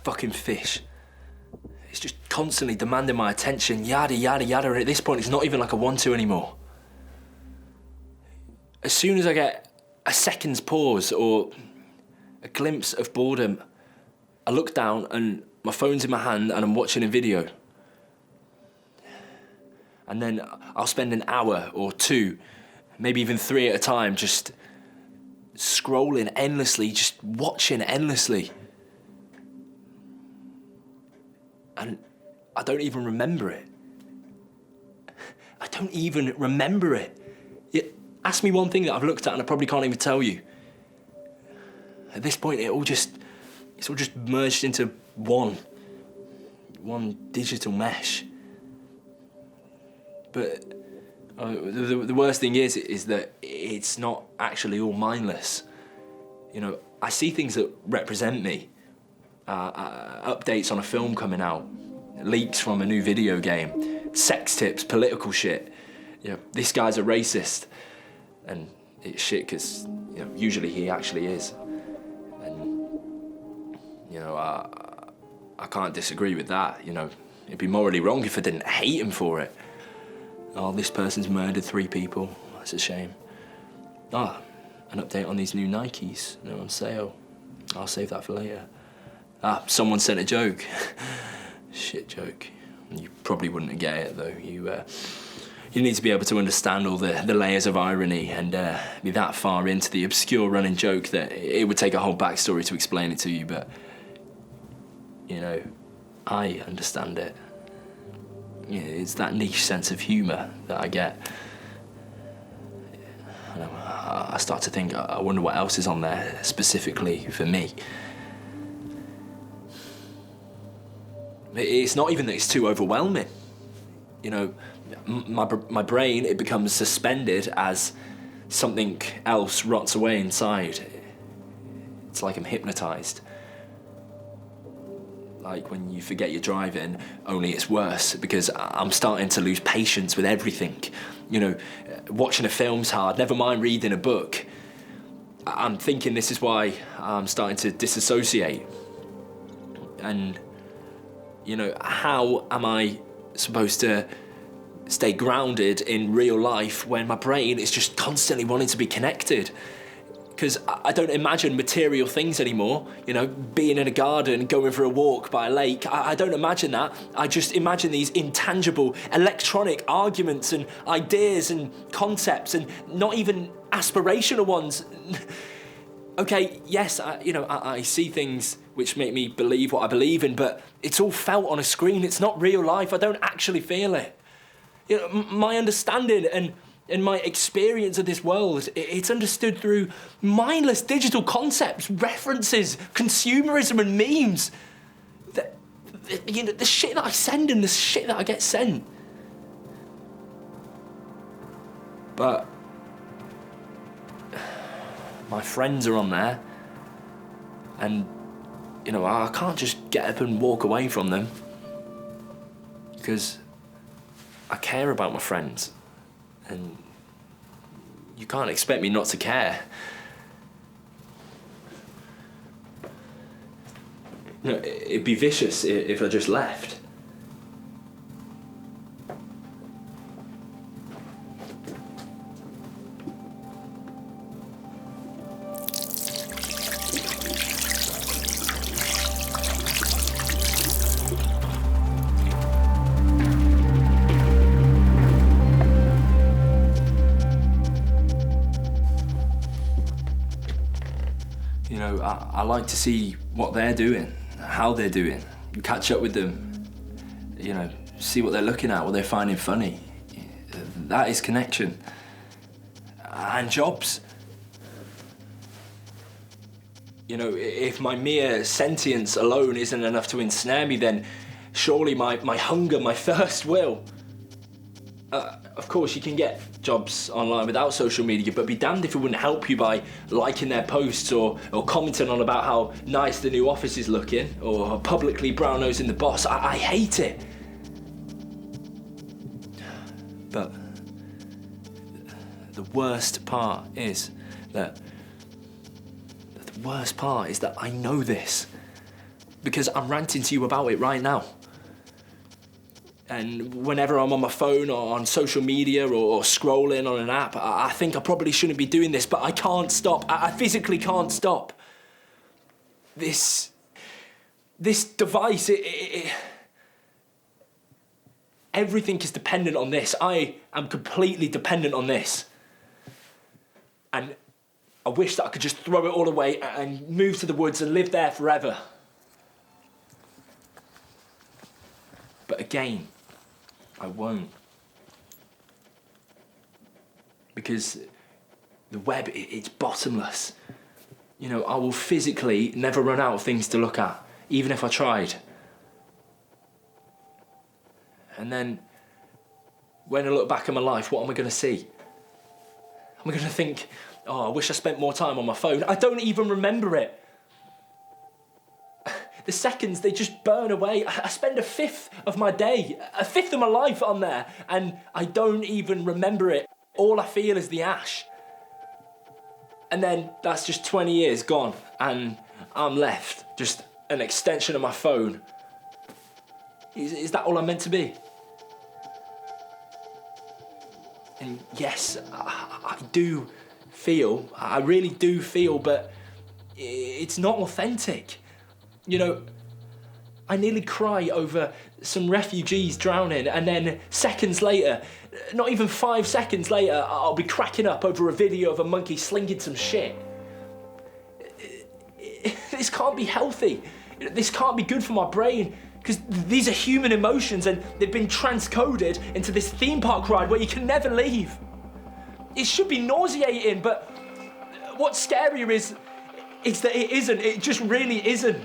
fucking fish. It's just constantly demanding my attention, yada, yada, yada, and at this point, it's not even like a want-to anymore. As soon as I get a second's pause or a glimpse of boredom, I look down and my phone's in my hand and I'm watching a video. And then I'll spend an hour or two, maybe even 3 at a time, just scrolling endlessly, just watching endlessly. And I don't even remember it. I don't even remember it. Ask me one thing that I've looked at and I probably can't even tell you. At this point, it's all just merged into one digital mesh. But the worst thing is that it's not actually all mindless. You know, I see things that represent me. Updates on a film coming out, leaks from a new video game, sex tips, political shit. You know, this guy's a racist. And it's shit because, you know, usually he actually is. And, you know, I can't disagree with that, you know. It'd be morally wrong if I didn't hate him for it. Oh, this person's murdered 3 people. That's a shame. An update on these new Nikes. They're on sale. I'll save that for later. Someone sent a joke. Shit joke. You probably wouldn't get it, though. You need to be able to understand all the layers of irony and be that far into the obscure running joke that it would take a whole backstory to explain it to you, but, you know, I understand it. You know, it's that niche sense of humour that I get. I start to think, I wonder what else is on there specifically for me. It's not even that it's too overwhelming. You know, my brain, it becomes suspended as something else rots away inside. It's like I'm hypnotised. Like when you forget you're driving, only it's worse because I'm starting to lose patience with everything. You know, watching a film's hard, never mind reading a book. I'm thinking this is why I'm starting to disassociate. And, you know, how am I supposed to stay grounded in real life when my brain is just constantly wanting to be connected? Because I don't imagine material things anymore. You know, being in a garden, going for a walk by a lake, I don't imagine that. I just imagine these intangible electronic arguments and ideas and concepts, and not even aspirational ones. Okay, yes, I see things which make me believe what I believe in, but it's all felt on a screen. It's not real life. I don't actually feel it. You know, my understanding and my experience of this world, it's understood through mindless digital concepts, references, consumerism and memes. The shit that I send and the shit that I get sent. But my friends are on there, and, you know, I can't just get up and walk away from them because I care about my friends, and you can't expect me not to care. You know, it'd be vicious if I just left. You know, I like to see what they're doing, how they're doing, catch up with them, you know, see what they're looking at, what they're finding funny. That is connection. And jobs. You know, if my mere sentience alone isn't enough to ensnare me, then surely my hunger, my thirst will. Of course, you can get jobs online without social media, but be damned if it wouldn't help you by liking their posts or commenting on about how nice the new office is looking, or publicly brown-nosing the boss. I hate it. But the worst part is that I know this. because I'm ranting to you about it right now. And whenever I'm on my phone or on social media or scrolling on an app, I think I probably shouldn't be doing this, but I can't stop. I physically can't stop. This device, everything is dependent on this. I am completely dependent on this. And I wish that I could just throw it all away and move to the woods and live there forever. But again, I won't. Because the web, it's bottomless. You know, I will physically never run out of things to look at, even if I tried. And then, when I look back at my life, what am I going to see? Am I going to think, oh, I wish I spent more time on my phone? I don't even remember it. The seconds, they just burn away. I spend a fifth of my day, a fifth of my life on there, and I don't even remember it. All I feel is the ash. And then that's just 20 years gone, and I'm left just an extension of my phone. Is that all I'm meant to be? And yes, I do feel, I really do feel, but it's not authentic. You know, I nearly cry over some refugees drowning, and then seconds later, not even 5 seconds later, I'll be cracking up over a video of a monkey slinging some shit. This can't be healthy. This can't be good for my brain, because these are human emotions and they've been transcoded into this theme park ride where you can never leave. It should be nauseating, but what's scarier is that it isn't. It just really isn't.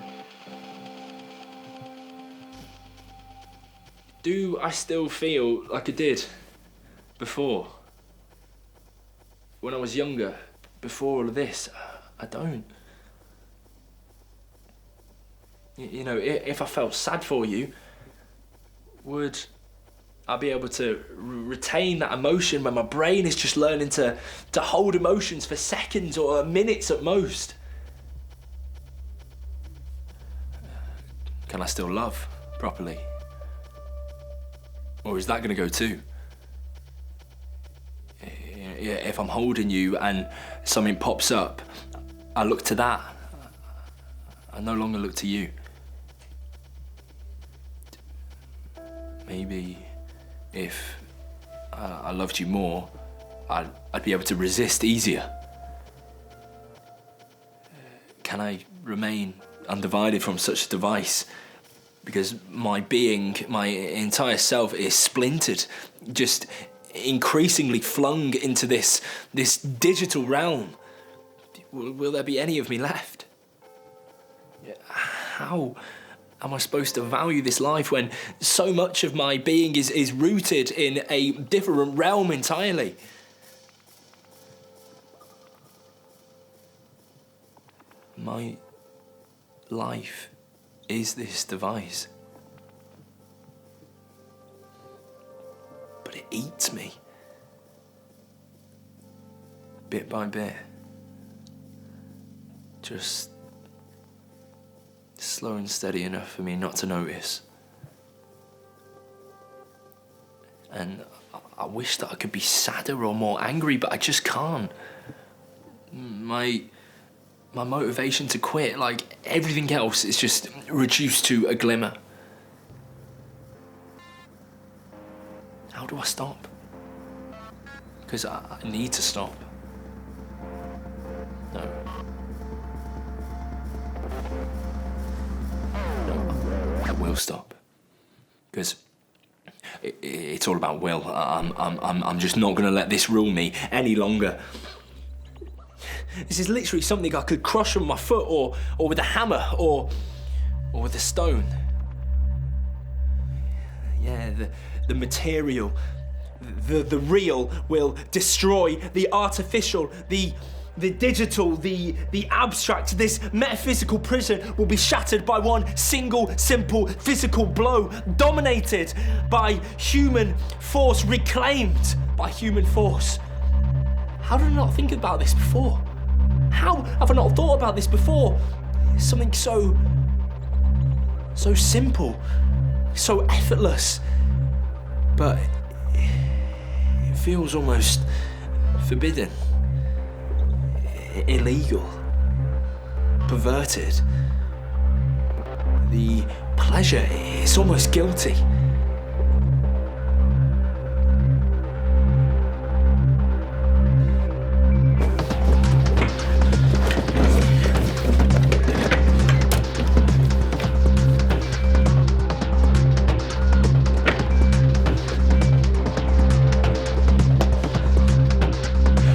Do I still feel like I did before? When I was younger, before all of this? I don't. You know, if I felt sad for you, would I be able to retain that emotion when my brain is just learning to hold emotions for seconds or minutes at most? Can I still love properly? Or is that going to go too? If I'm holding you and something pops up, I look to that. I no longer look to you. Maybe if I loved you more, I'd be able to resist easier. Can I remain undivided from such a device? Because my being, my entire self is splintered, just increasingly flung into this digital realm. Will there be any of me left? How am I supposed to value this life when so much of my being is rooted in a different realm entirely? My life is this device. But it eats me. Bit by bit. Just slow and steady enough for me not to notice. And I wish that I could be sadder or more angry, but I just can't. My motivation to quit, like everything else, is just reduced to a glimmer. How do I stop? Because I need to stop. No, I will stop. Because it's all about will. I'm just not going to let this rule me any longer. This is literally something I could crush with my foot, or with a hammer, or with a stone. Yeah, the material, the real will destroy the artificial, the digital, the abstract. This metaphysical prison will be shattered by one single, simple, physical blow, dominated by human force, reclaimed by human force. How did I not think about this before? How have I not thought about this before? Something so so simple, so effortless. But it feels almost forbidden, illegal, perverted. The pleasure, it's almost guilty.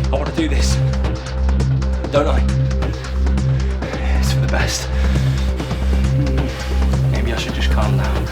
I want to do this, don't I? It's for the best. Maybe I should just calm down.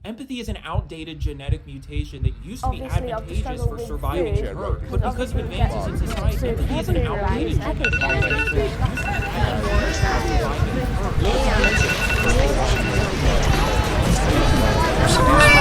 Empathy is an outdated genetic mutation that used to be Obviously, I've advantageous struggled for with surviving food, in Earth, because but because of obviously advances in society, so empathy is an outdated genetic vocabulary, mutation that used to be advantageous for surviving in Earth. and